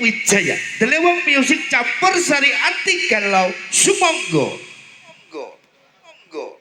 Wijaya Delewang Music campur sari ati galau sumonggo monggo monggo.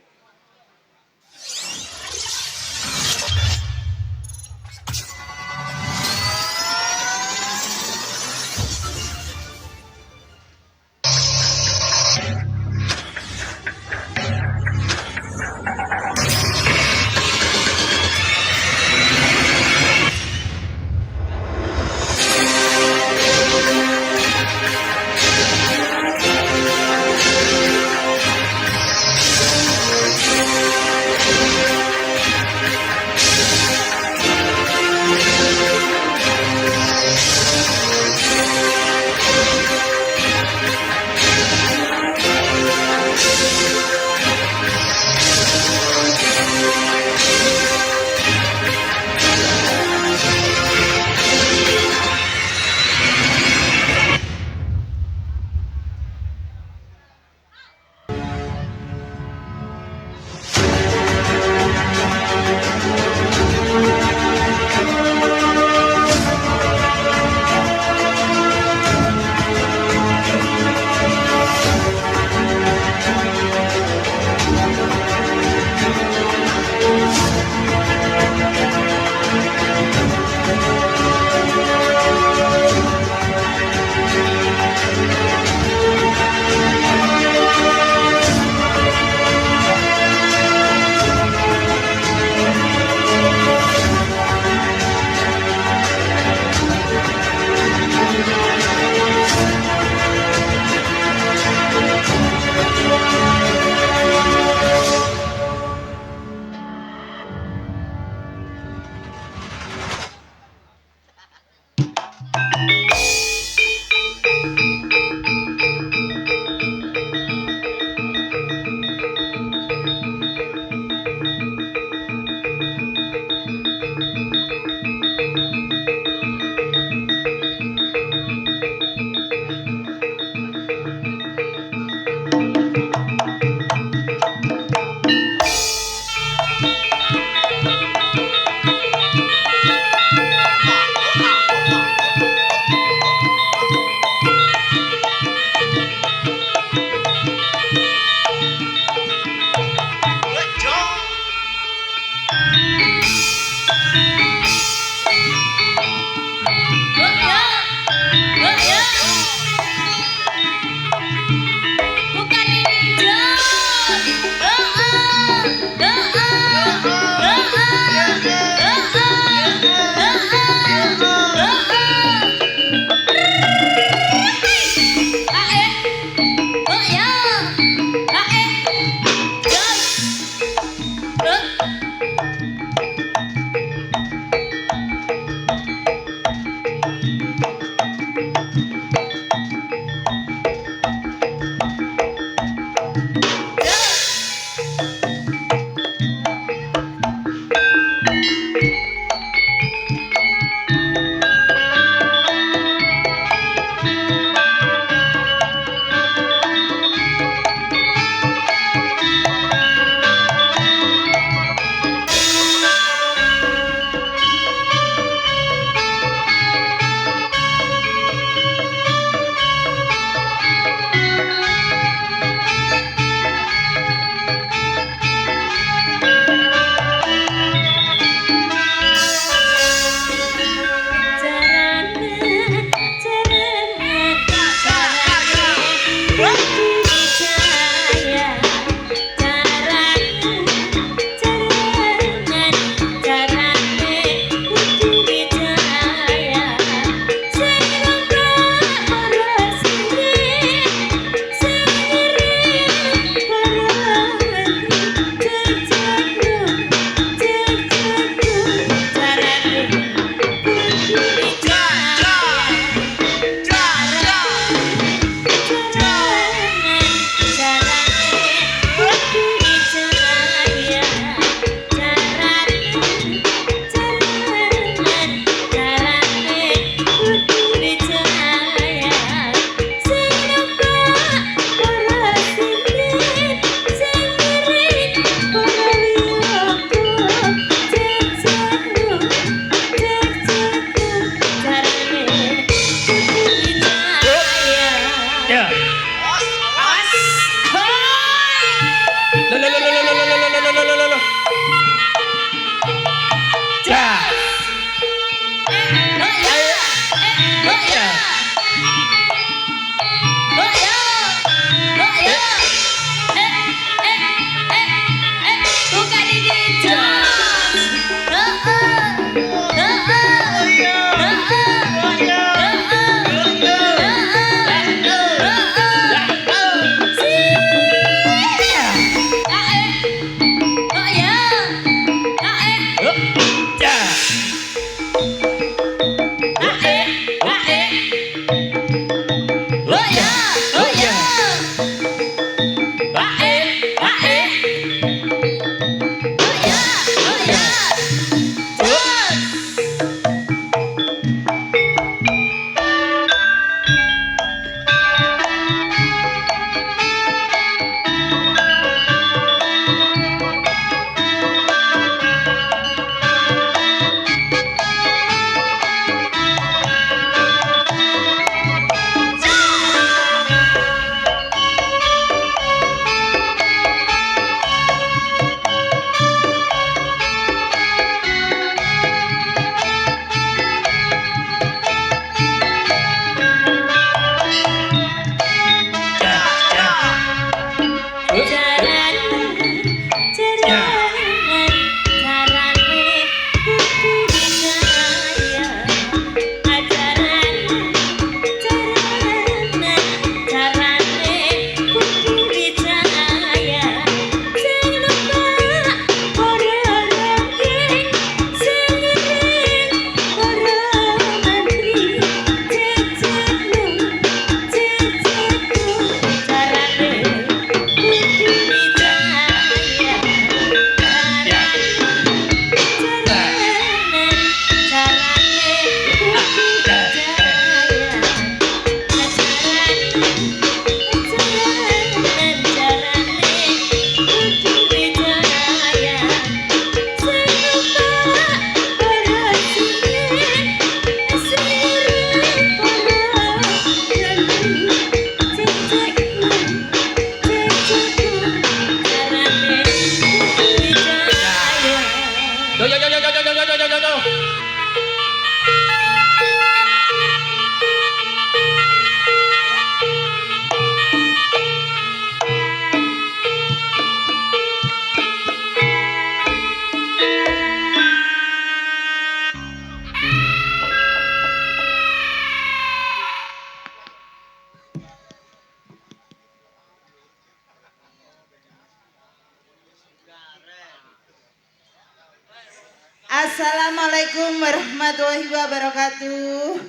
Assalamualaikum warahmatullahi wabarakatuh.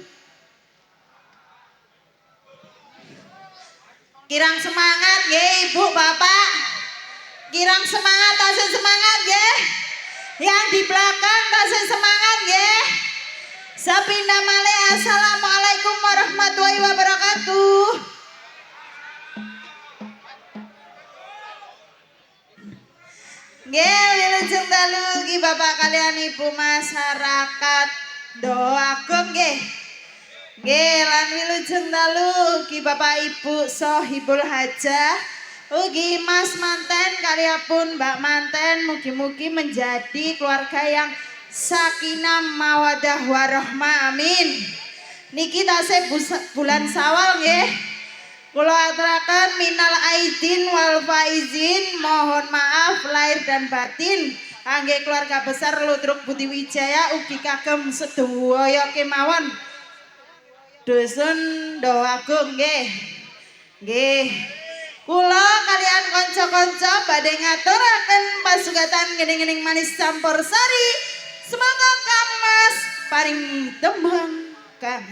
Kirang semangat nggih Ibu Bapak. Kirang semangat, tasih semangat nggih. Yang di belakang tasih semangat nggih. Sapindah malih assalamualaikum warahmatullahi wabarakatuh. Nggih, wilujeng dalu ki Bapak kalian Ibu masyarakat doaken nggih. Nggih, lan wilujeng dalu ki Bapak Ibu Sohibul Hajah ugi Mas Manten kaliapun Mbak Manten mugi-mugi menjadi keluarga yang sakinah mawadah warahmah amin. Niki tasih bulan Syawal nggih. Kula aturaken minal aidin wal faizin, mohon maaf lahir dan batin kangge keluarga besar Ludruk Budi Wijaya ugi kagem sedaya kemawon. Dusun Doagung nggih. Nggih. Kula kalian kanca-kanca badhe ngaturaken pasugatan gening-gening manis campur sari. Semoga Kang Mas paring tembang Kang.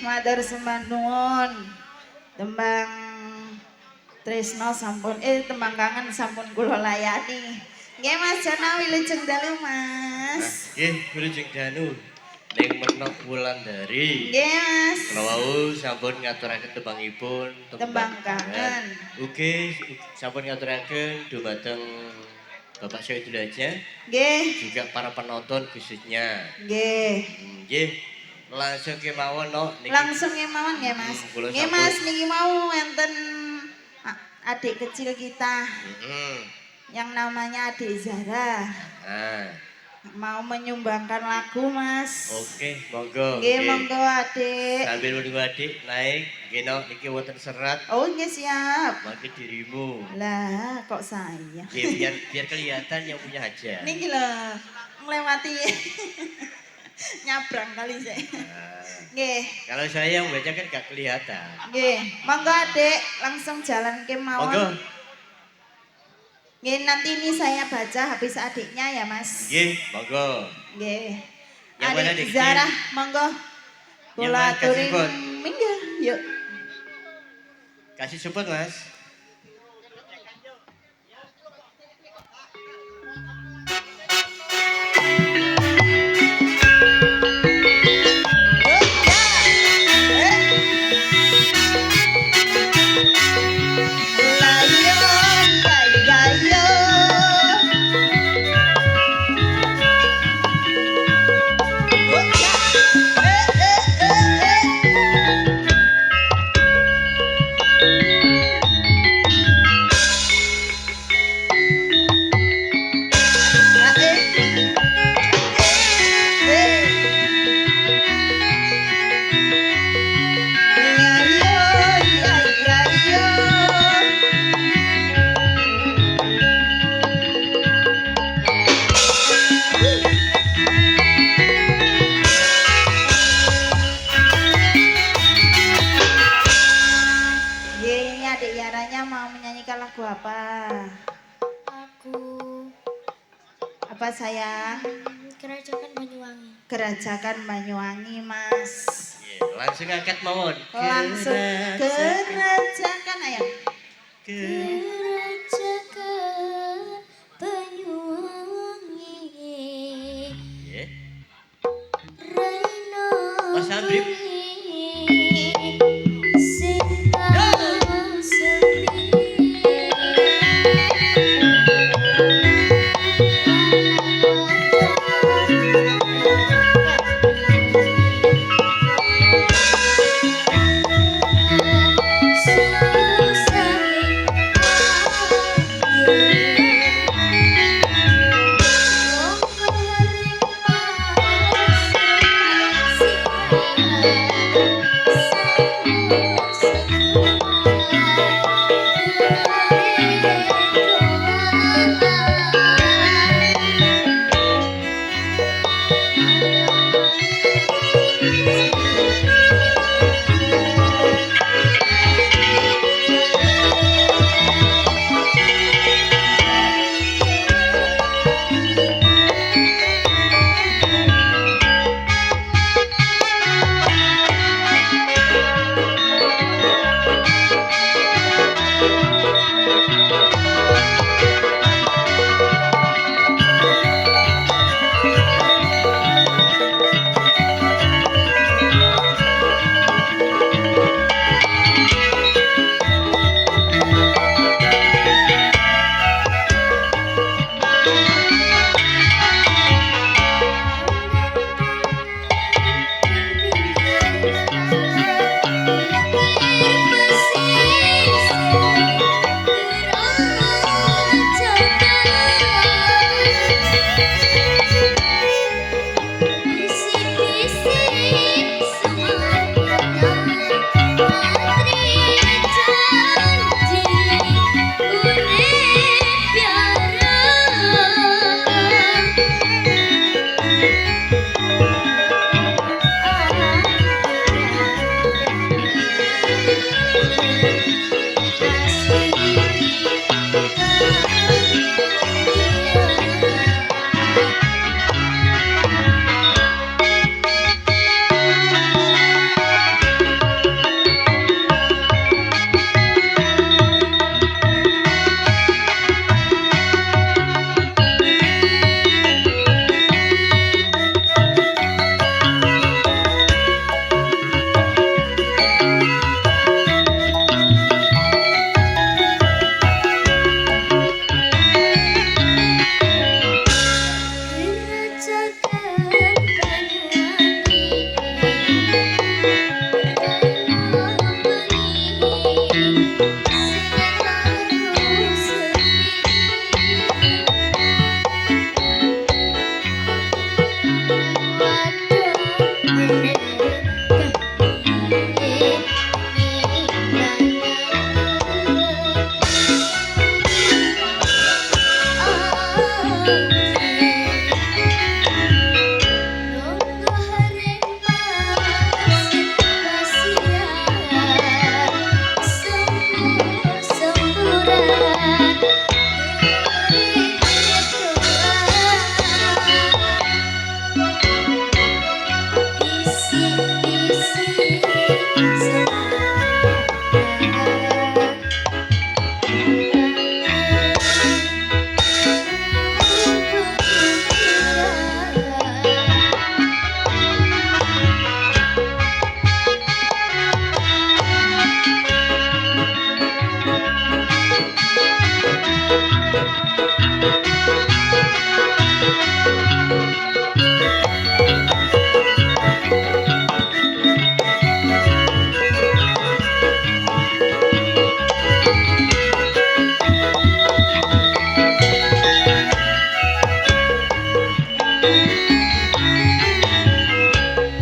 Matur sembah nuwun. Tembang Tresno sampun tembang kangen sampun kula layani. Nggih Mas Jana wilujeng dalu Mas. Nggih, wilujeng dalu. Ning menok Wulandari. Nggih Mas. Kula wau sampun ngaturaken tembangipun tembang kangen. Ugi sampun ngaturaken dumateng Bapak Syahidul Hajah. Nggih. Juga para penonton khususnya. Nggih. Nggih. Langsung kemawon niki. Langsung kemawon ya Mas. Nggih Mas niki mau enten adik kecil kita. Yang namanya Adik Zara. Nah. mau menyumbangkan lagu Mas. Oke, monggo. Nggih monggo Adik. Sambil menunggu adik naik, geno iki wonten serat. Oh nggih siap. Mangke dirimu. Lah kok saya? Biar kelihatan yang punya hajat. Niki lho melewati nyabrang kali saya. Nah, Nggih. kalau saya yang baca kan gak kelihatan. Nggih, monggo Adik langsung jalan ke mawon. Monggo. Nggih, nanti ini saya baca habis adiknya ya, Mas. Nggih, monggo. Nggih. Yang mana, Adik Dik? Zarah, monggo. Yang Kula mana, kasih aturin support? minggir, yuk. Kasih support, Mas. Ini adik Yaranya mau menyanyikan lagu apa? Aku Apa sayang? Kerajaan Banyuwangi. Gerajakan Banyuwangi, Mas. Langsung angkat mawon. Langsung gerajakan ayo. Kerajaan Banyuwangi. Nggih. Raina Mas Habib. Sepi.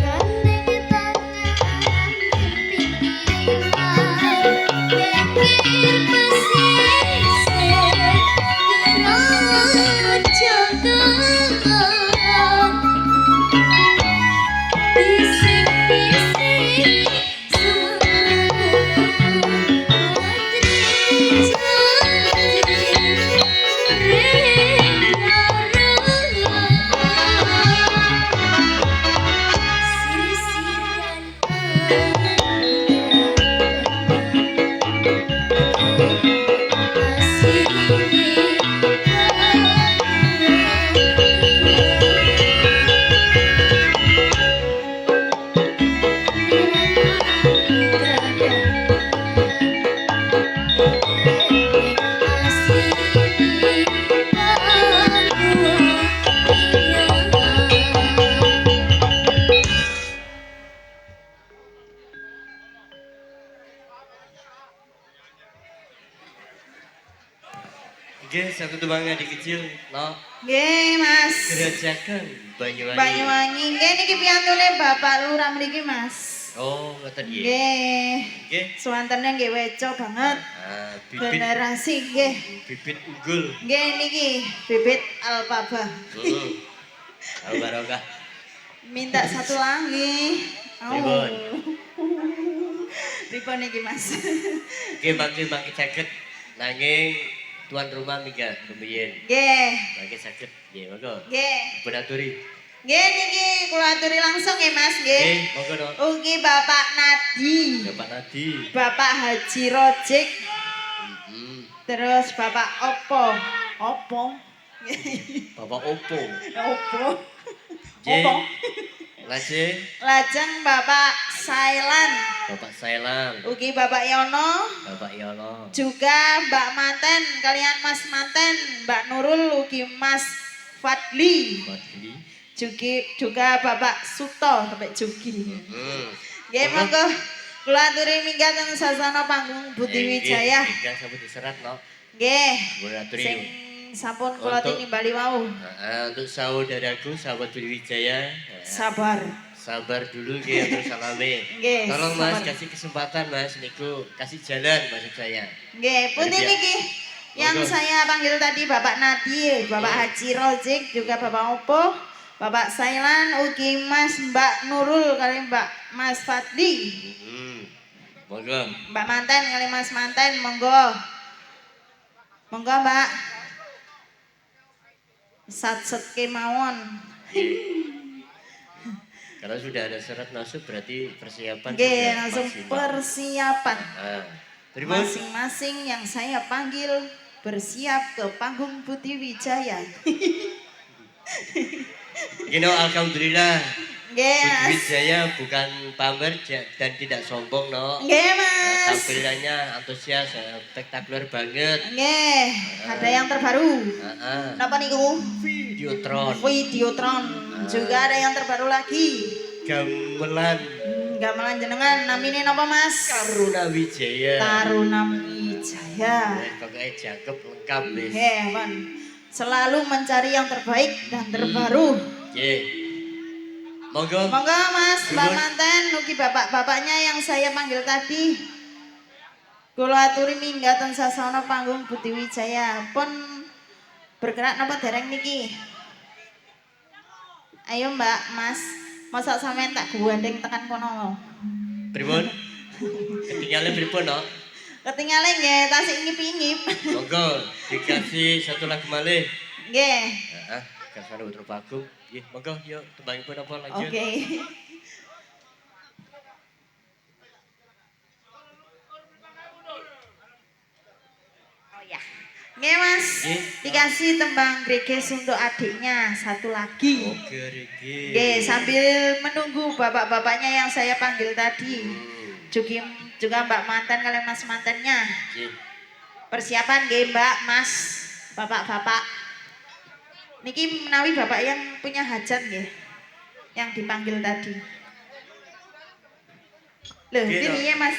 Gandeng tangan pinggiran Pinggir pesisir Kerojokan Bisik-bisik semangat Putri cantik Oke, satu tembangnya di kecil, no. Nggih, Mas. Gerajakan Banyuwangi. Banyuwangi. Nggih niki piyantune Bapak Lurah mriki, Mas. Oh, ngoten nggih. Nggih. Nggih. Suwantene nggih weco banget. Ah, Generasi nggih. bibit unggul. Nggih niki bibit alpaba. Albarokah. Minta satu lagi. Pripun? Pripun niki, Mas? Oke, mangke saged nanging tuan rumah minggat rumiyin. Nggih. Mangke saged nggih, monggo. Nggih. Pun aturi. Nggih niki kula aturi langsung ya, Mas, nggih. Nggih, monggo no. Ugi Bapak Nadi. Bapak Nadi. Bapak Haji Rojik. Hmm. Terus Bapak Opo. Opo? Bapak Opo. Opo? Nggih. Opo? Lajeng Lajeng Bapak Sailan. Bapak Sailang. Ugi Bapak Yono. Bapak Yono. Juga Mbak Manten kalian Mas Manten, Mbak Nurul ugi Mas Fadli. Fadli. Juga Bapak Suto sampai Jugi. Nggih Monggo. monggo kula aturi minggat teng sasana panggung Budi Wijaya. Nggih, sampun diserat no. Nggih. Kula aturi. Sing sampun kula Untuk- tinimbali wau. Untuk saudaraku, sahabat Budi Wijaya, Sabar. sabar dulu nggih terus salame. Nggih, Tolong Mas sabar. kasih kesempatan Mas niku kasih jalan maksud saya. Nggih, putih Jadi, niki yang monggo. saya panggil tadi Bapak Nadi, Bapak Haji Rojik, juga Bapak Opo, Bapak Sailan, ugi Mas Mbak Nurul kali Mbak Mas Fadli, Monggo. Mbak Manten kali Mas Manten, monggo. Monggo Mbak. Sat-set kemawon. Kalau sudah ada syarat masuk berarti persiapan Nggih, sudah langsung maksimal. persiapan. Pripun? Masing-masing yang saya panggil bersiap ke panggung Putih Wijaya. Gino, alhamdulillah. Nggih, Budi Mas. Wijaya bukan pamer dan tidak sombong no. Nggih, Mas. Tampilannya antusias, spektakuler banget. Nggih, ada yang terbaru. Napa niku? Videotron, Videotron. Juga ada yang terbaru lagi. gamelan, Gamelan jenengan namine napa, Mas? Taruna Wijaya. Taruna Wijaya. Pokoknya cakep lengkap wis. Hewan. Selalu mencari yang terbaik dan terbaru. Nggih. Monggo. Monggo Mas, Mbak Nuwun. Manten, ugi bapak-bapaknya yang saya panggil tadi. Kula aturi minggat teng sasana panggung Budi Wijaya. Pun bergerak napa dereng niki? Ayo Mbak, Mas. Masa sampean tak gandeng tekan kono. Pripun? Ketinggalan pripun no? Ketinggalan nggih, tasik ngip-ngip. Monggo dikasih satu lagu malih. Nggih. Heeh, kasane putra Pagung. Nggih, monggo yuk tembangipun apa lanjut. Oke. Oh ya. Nggih Mas, Nggih. dikasih tembang greges untuk adiknya satu lagi. Oke, Riki. Nggih, sambil menunggu bapak-bapaknya yang saya panggil tadi. Juga Mbak Manten kalian Mas mantennya. Nggih. Persiapan nggih Mbak, Mas, bapak-bapak. Niki menawi bapak yang punya hajat nggih. Yang dipanggil tadi. Loh, Nggih, ini Dok. ya Mas.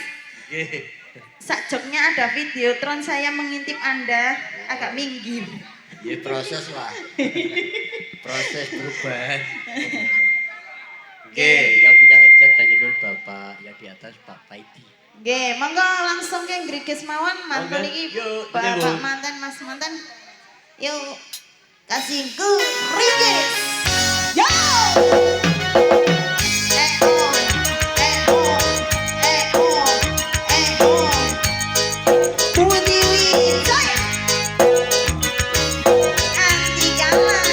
Nggih. Sak joknya ada videotron saya mengintip Anda agak minggir. Ya proses lah. Proses perubahan. Oke, yang pindah hajat tanya dulu Bapak, yang di atas Pak Paidi. Nggih, monggo langsung ke ngrikis mawon mantul Oke, iki yuk, Bapak Bu. mantan Mas mantan. Yuk kasihku ngrikis. Yo! Budi Wijaya anti kalah.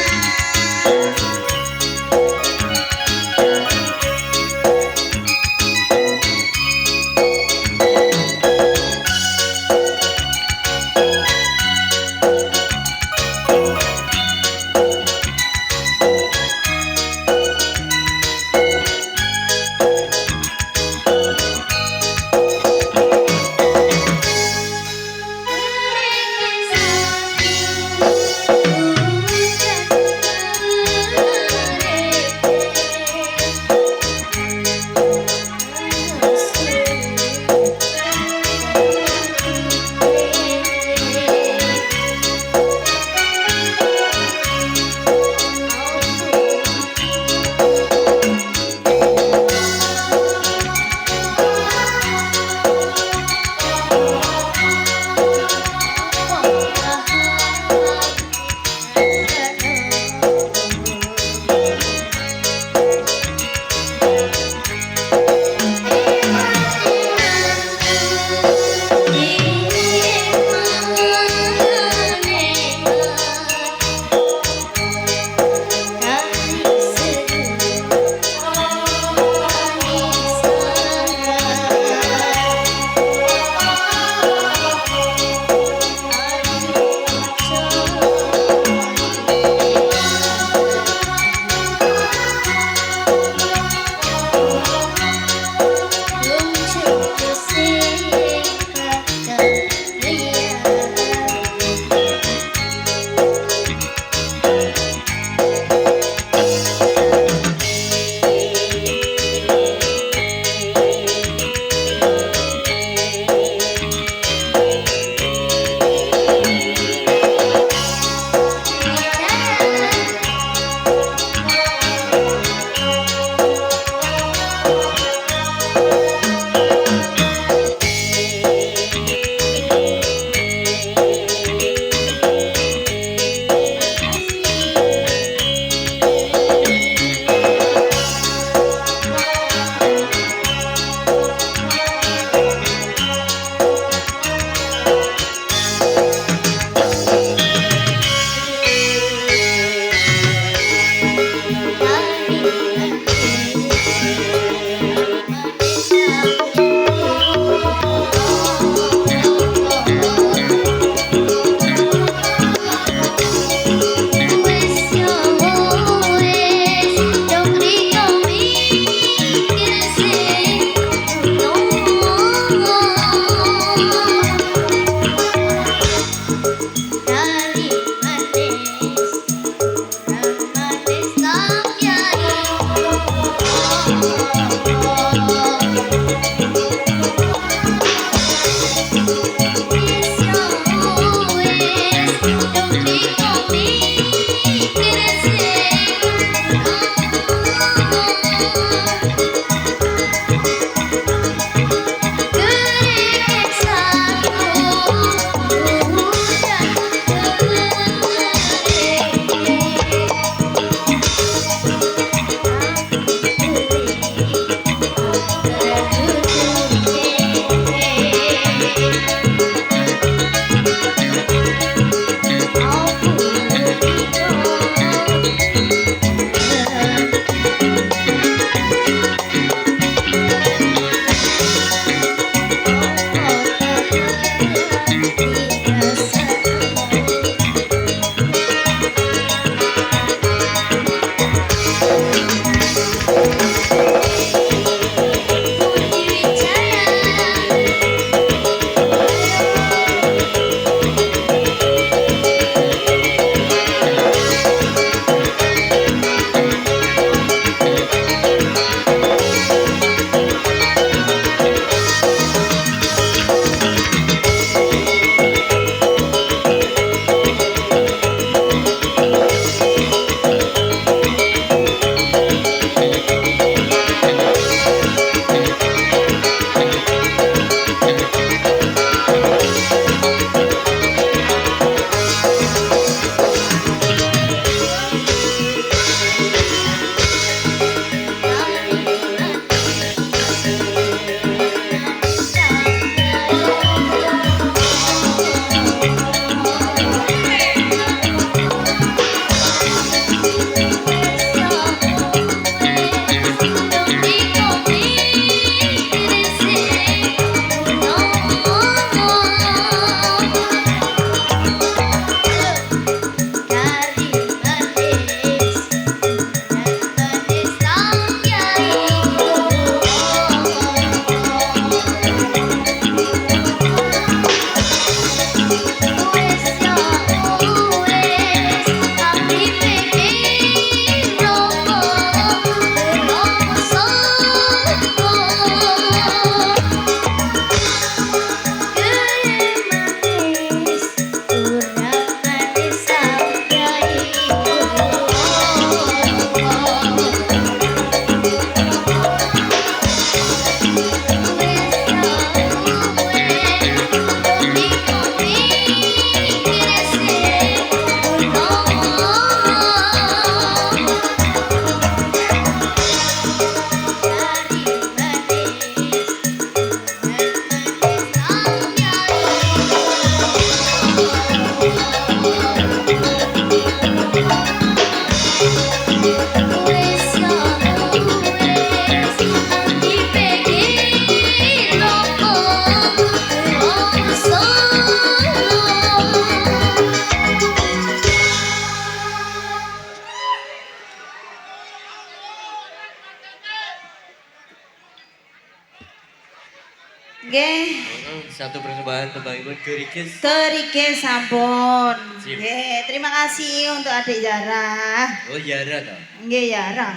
Nggih. Satu persembahan tembangipun Gerikis. Terike sampun. Sip. Nggih, terima kasih untuk Adik Yara. Oh Yara toh. Nggih, Yara.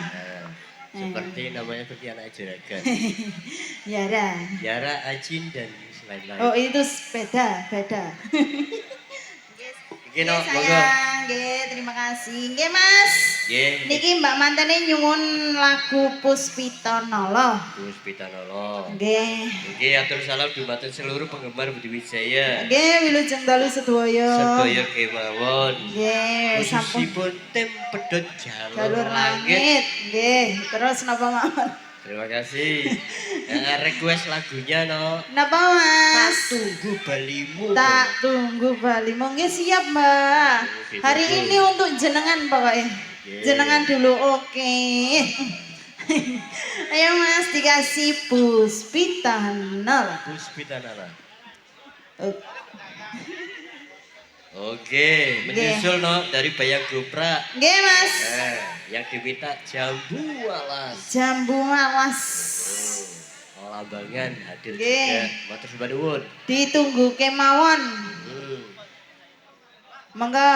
Nah, seperti namanya seperti anak juragan. Yara. Yara, Ajin dan lain-lain. Oh, itu beda, beda. Iki no, Nggih, monggo. sayang. Nggih, terima kasih. Nggih, Mas. Nggih. Niki Mbak Mantene nyuwun lagu Puspita Nala. Gus Pitanolo. Nggih. Nggih atur salam dumateng seluruh penggemar Budi Wijaya. Nggih, wilujeng dalu sedaya. Sedaya kemawon. Nggih, sampun Khususipun tim pedhot jalur langit. Nggih, terus napa mawon? Terima kasih. Request lagunya no. Napa Mas? Tunggu balimu. Tak tunggu Bali. Monggo siap, Mbak. Oke, Hari betul. ini untuk jenengan pokoknya. Oke. Jenengan dulu, oke. Ayo Mas dikasih Puspita Nala. Gus Pitanala. Oh, Oke, menyusul no dari Bayang Gopra. Nggih, Mas. Yang diminta Jambu Alas. Jambu alas. Lambangan hadir Nggih. juga. Matur sembah nuwun. Ditunggu kemawon. Hmm. Monggo.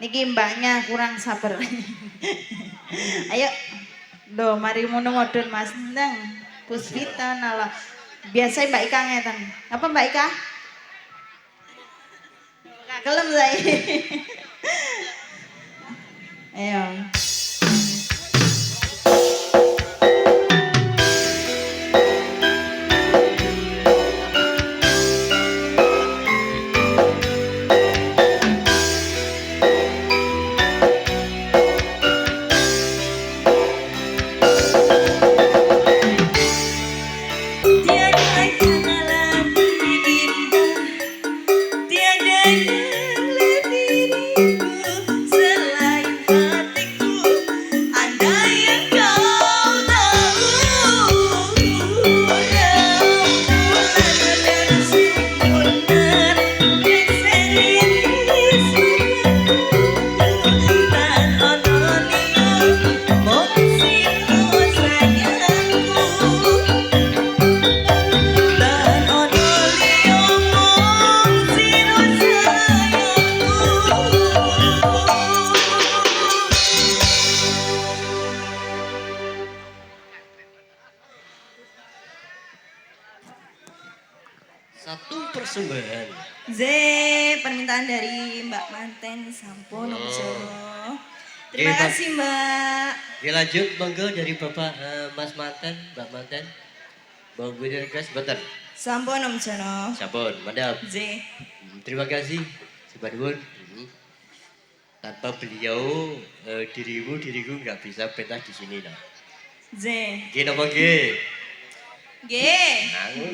Niki mbaknya kurang sabar. Ayo. Loh, mari ngono modon Mas. Nang Puspita Nala. Biasa Mbak Ika ngeten. Apa Mbak Ika? Gak kelem saya. Ayo. Tiada yang lebih indah, tiada yang lebih rindu selain hatiku. Andai yang kau tahu, rembulan dan sempurna yang serius dan onolio moksiro sayangku. Dan onolio moksiro Satu persembahan. Z, permintaan dari Mbak Manten sampun Om. Terima Oke, Mbak. kasih Mbak. Oke lanjut monggo dari Bapak Mas Manten, Mbak Manten. Monggo di request bentar. Sampun Om Jono. Sampun, madam. Z. Terima kasih. Sembah nuwun. Tanpa beliau diriku nggak bisa pentas di sini nah. Z. Gini apa gini? G. Anu.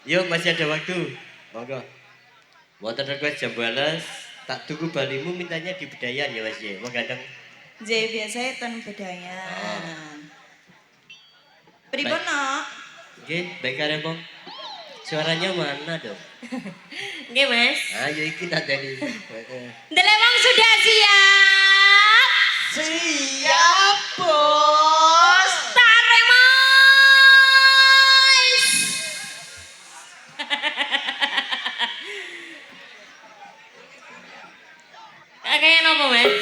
Yuk masih ada waktu. Monggo. Wonten request jam balas. Tak tunggu balimu mintanya di Bedayan ya Mas ya. Mau gandeng. Z biasanya ton bedayan. Pripun Baik. no? Oke, baik Karembong. Suaranya mana dong? Nggih Mas. Ayo iki tak tadi. Delewang sudah siap. Siap, Bos. Tarik Mas. Kayak apa Mas?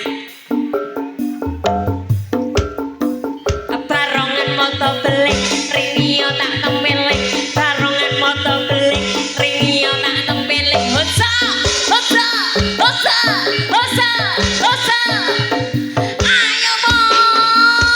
Barongan moto belik, ringio tak tempeling. Barongan moto belik, ringio tak tempeling. Hosa, hosa, hosa, hosa, hosa. Ayo Bos.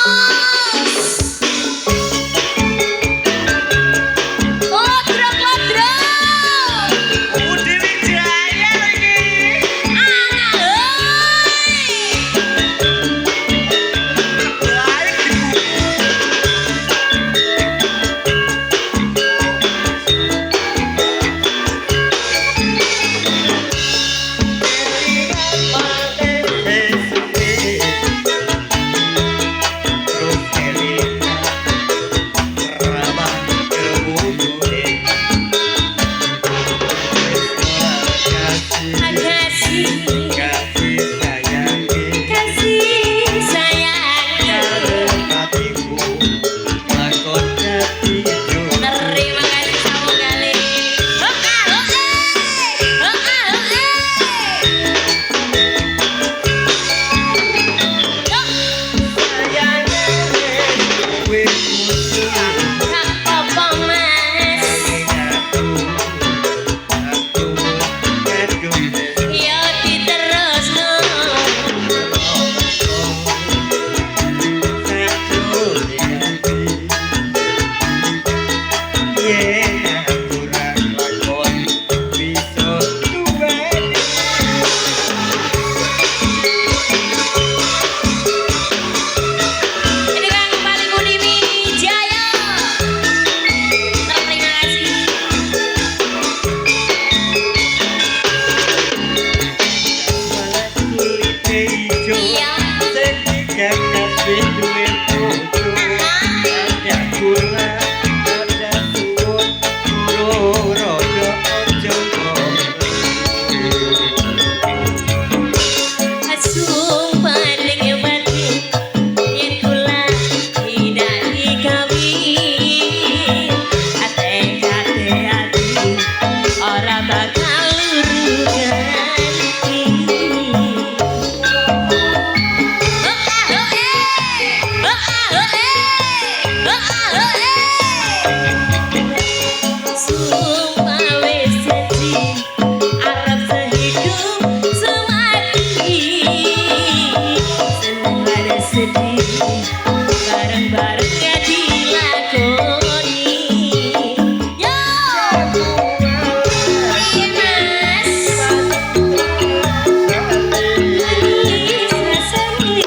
wis duwe bojo ada kula ada suwun urung rada aja Sumpah ning mati yen kula tidak dikawin ate ati ora bakal ganti Sumpah wis janji arep sehidup semati seneng ada sedih bareng-bareng ya dilakoni yo iya mas manis rasanya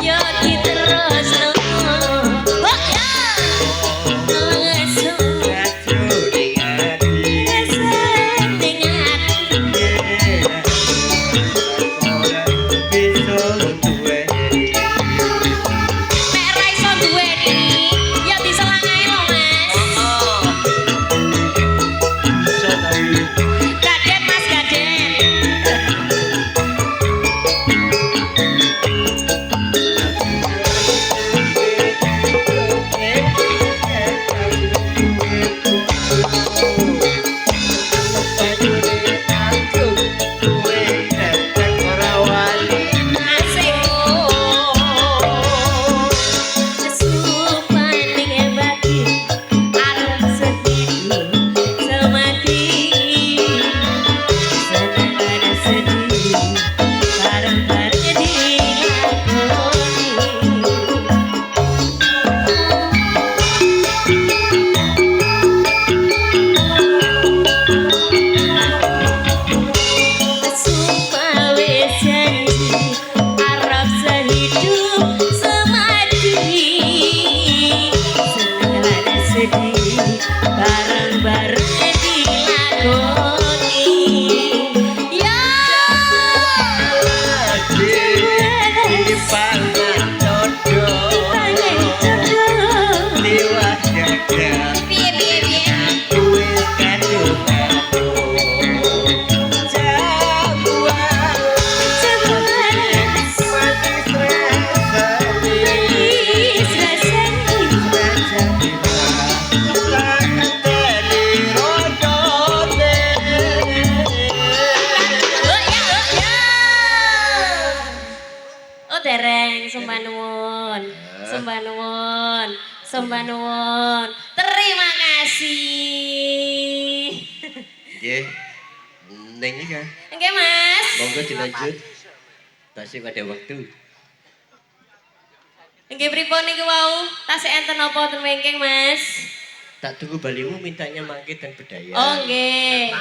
yo diterusno oh ya langsung seneng ati nek ra iso duweni ya diselang ae lho mas gaden mas gaden asik sumpah ning bati arep sedih semati seneng ada sedih bareng-bareng dilakoni Sumpah wis janji arep sehidup semati seneng ada sedih bareng-bareng dilakoni ya piye piye piye manis rasanya oh ya oh dereng sembah nuwun sembah nuwun sembah nuwun terima kasih nggih ning iki kan oke mas monggo dilanjut masih pada waktu nggih pripun niku wau tasih enten apa ten wengking mas tak tunggu balimu mintanya mangke dan bedaya oh nggih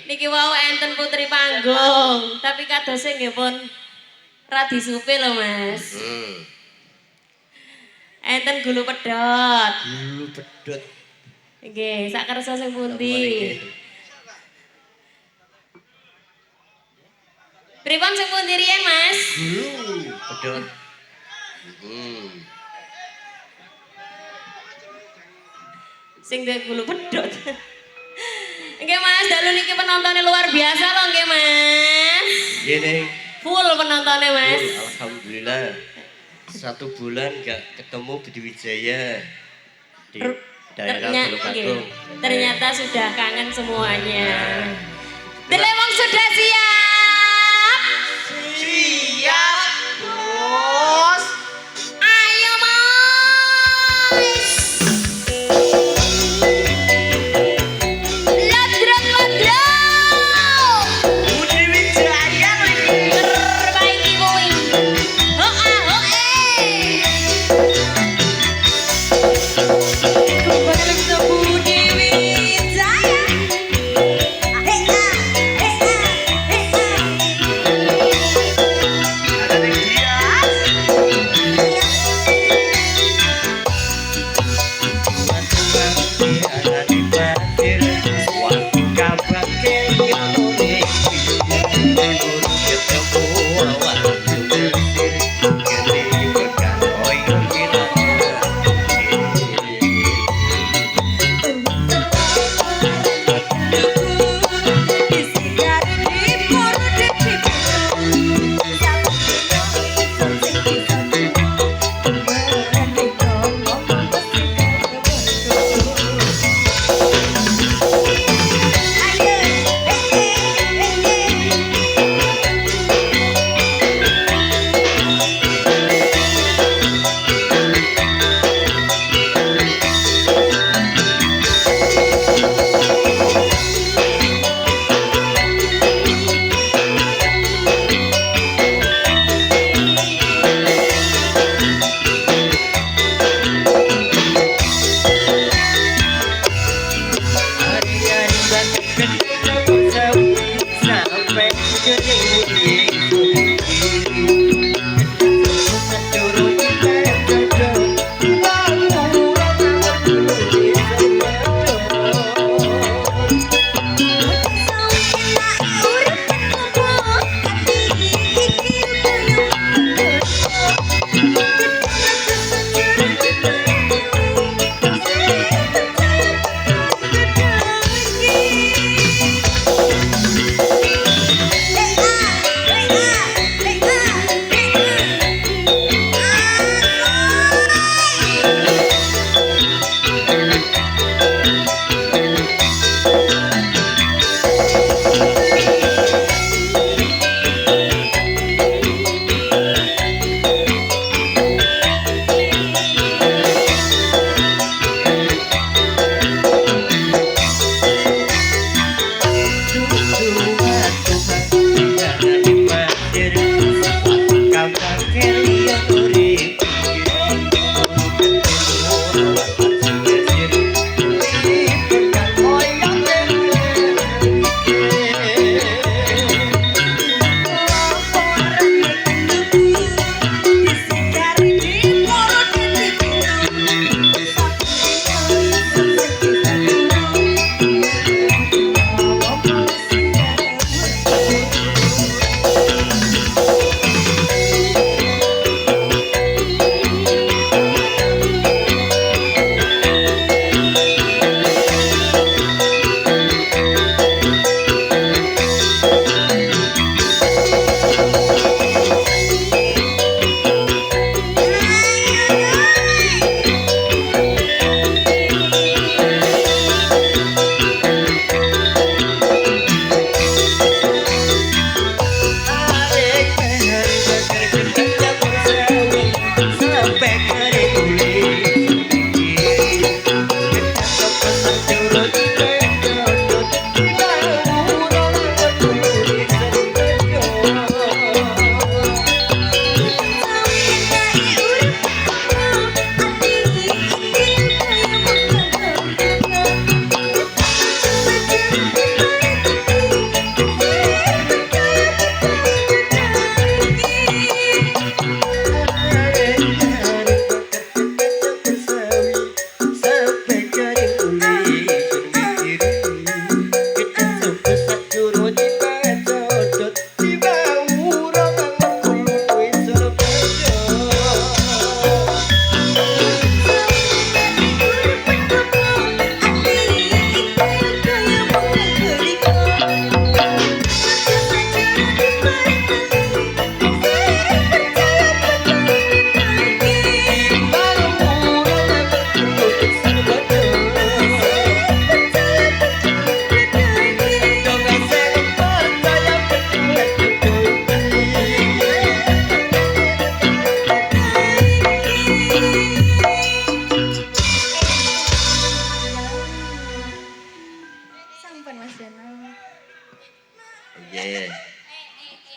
niki wau enten putri panggung tapi kadose nggih pun ra disupe lho mas enten gulu pedhot dulu pedot nggih sak kersa sing pundi pripun sing pundi riyen mas dulu pedot sing duwe gulu pedhot nggih mas dalu niki penontonnya luar biasa lho nggih mas gini full penontonnya mas alhamdulillah 1 bulan gak ketemu Budi Wijaya di daerah Gunung Agung. Ternyata sudah kangen semuanya. Delewong sudah siap? Siap, Bos. Ayo mas. Lodrong lodrong. Budi Wijaya lagi. Perbaiki kuwi. Hoa hoe. Kembali ke Budi Wijaya. Hei ah, hei ah, hei ah.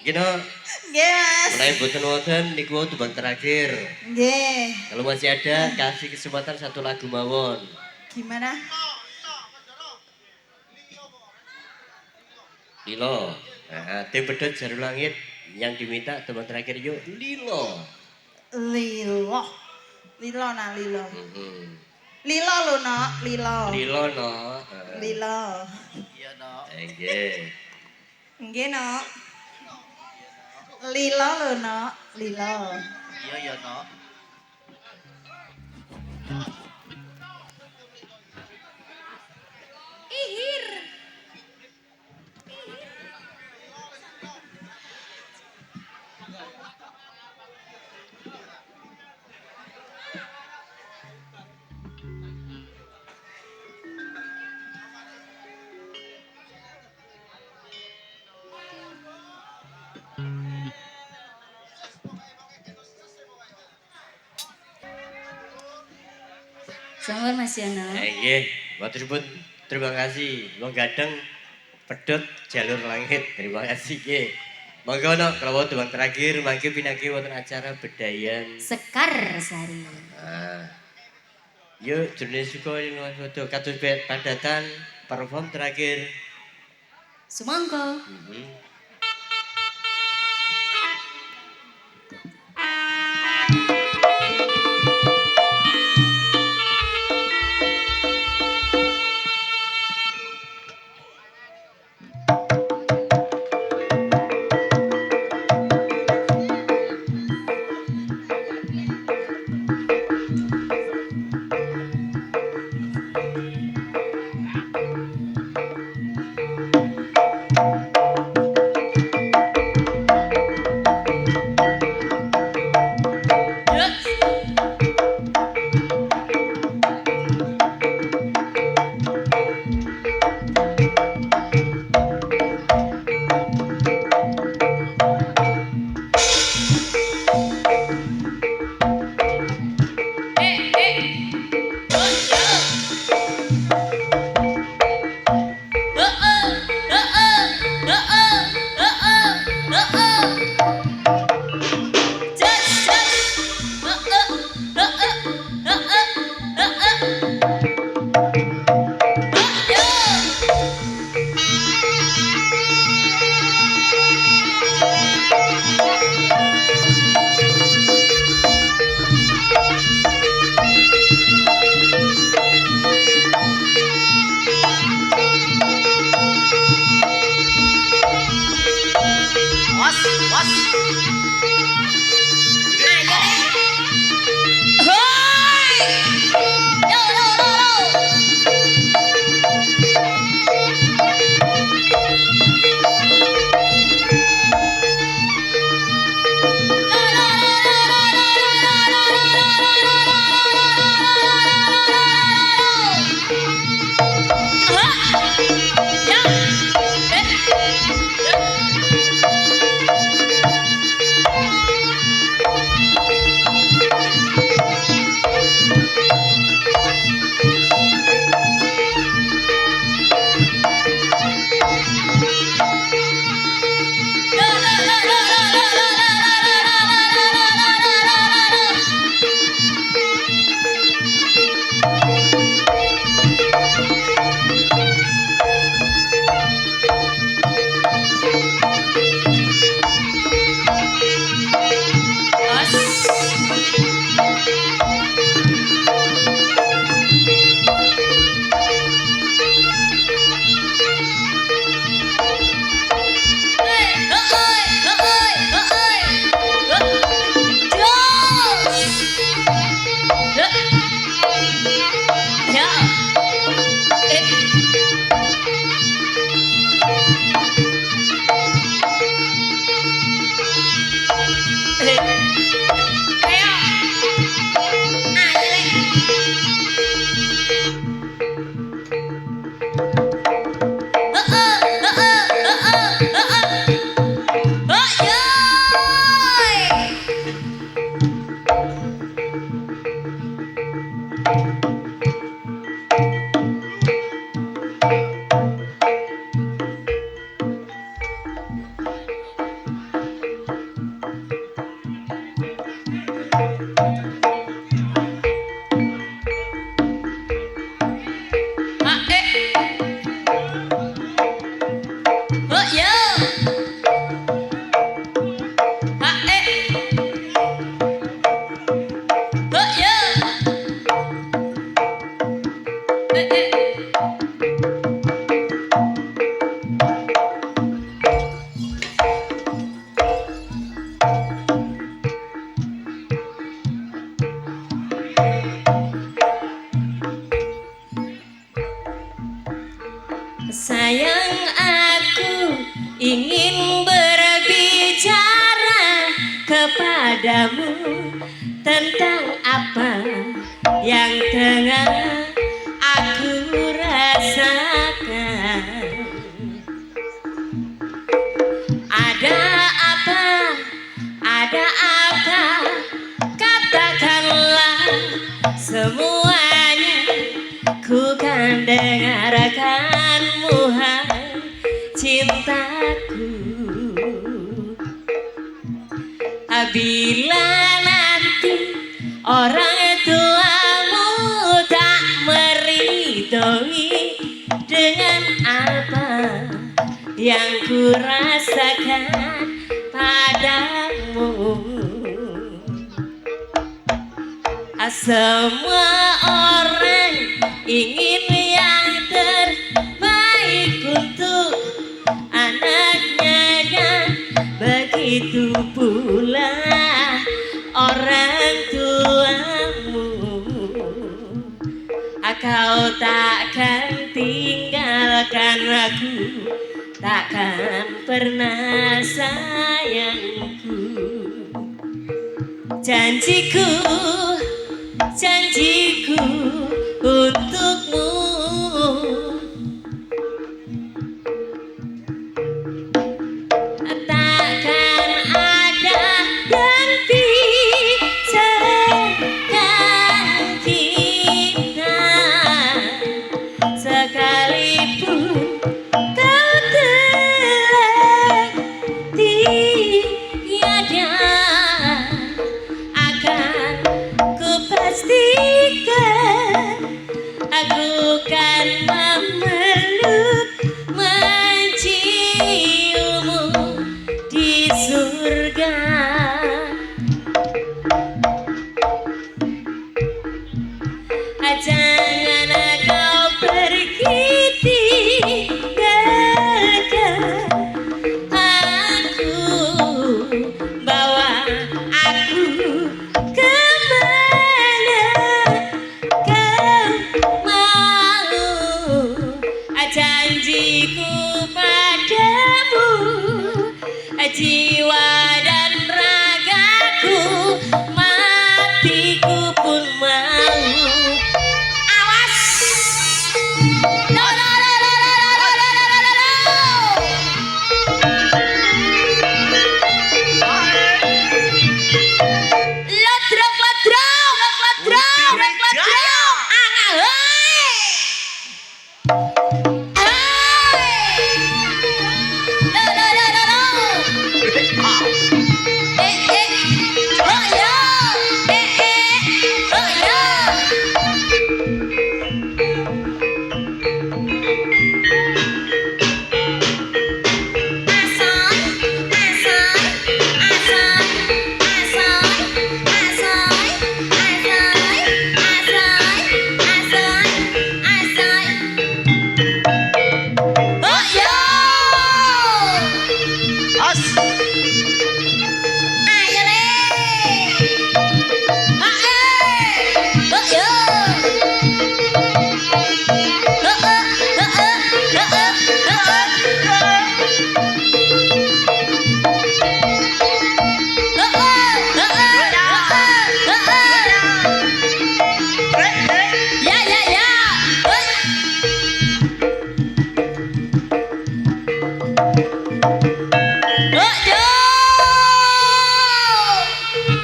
Gino, Nggih, Mas. mulai boten wonten niku tebang terakhir. Nggih. Kalau masih ada, kasih kesempatan satu lagu mawon. Gimana? Lilo. Nah, tim pedot jarum langit yang diminta teman terakhir yuk Lilo. Lilo. Lilo nah Lilo. Mhm. Lilo lo no, Lilo. Lilo no. Lilo. Nggih. Nggih no. Lilo lo no, Lilo. Sampun Mas Yono. Nggih, matur suwun. Terima kasih. Wong gadeng pedot jalur langit. Terima kasih nggih. Monggo no, kalau teman terakhir mangke pinangki wonten acara bedayan. Sekar Sari. Ah. Yuk, jenis suka yang foto kados padatan perform terakhir. Sumangga. Mhm. Yo. padamu tentang apa yang tengah aku rasakan. Ada apa? Ada apa? Katakanlah semuanya. Ku kan dengarkanmu hai cintaku. Bila nanti orang tuamu tak meridhoi dengan apa yang ku rasakan padamu. Semua orang ingin yang terbaik untuk anaknya kan, begitu pula orang tuamu. Kau takkan tinggalkan aku, takkan pernah sayangku. Janjiku, janjiku untukmu. Takkan ada yang bisa kita, sekalipun kau telah tiada, akan ku pastikan aku kan memeluk menciummu di surga. Jangan kau pergi tinggalkan aku, bawa aku kemana kau mau. Janjiku padamu, jiwa dan ragaku, matiku pun mau. Awas! No, no, no, no, no, no, no, no, no, no. Lodrok, lodrok, lodrok, lodrok.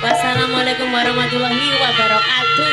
Wassalamualaikum warahmatullahi wabarakatuh.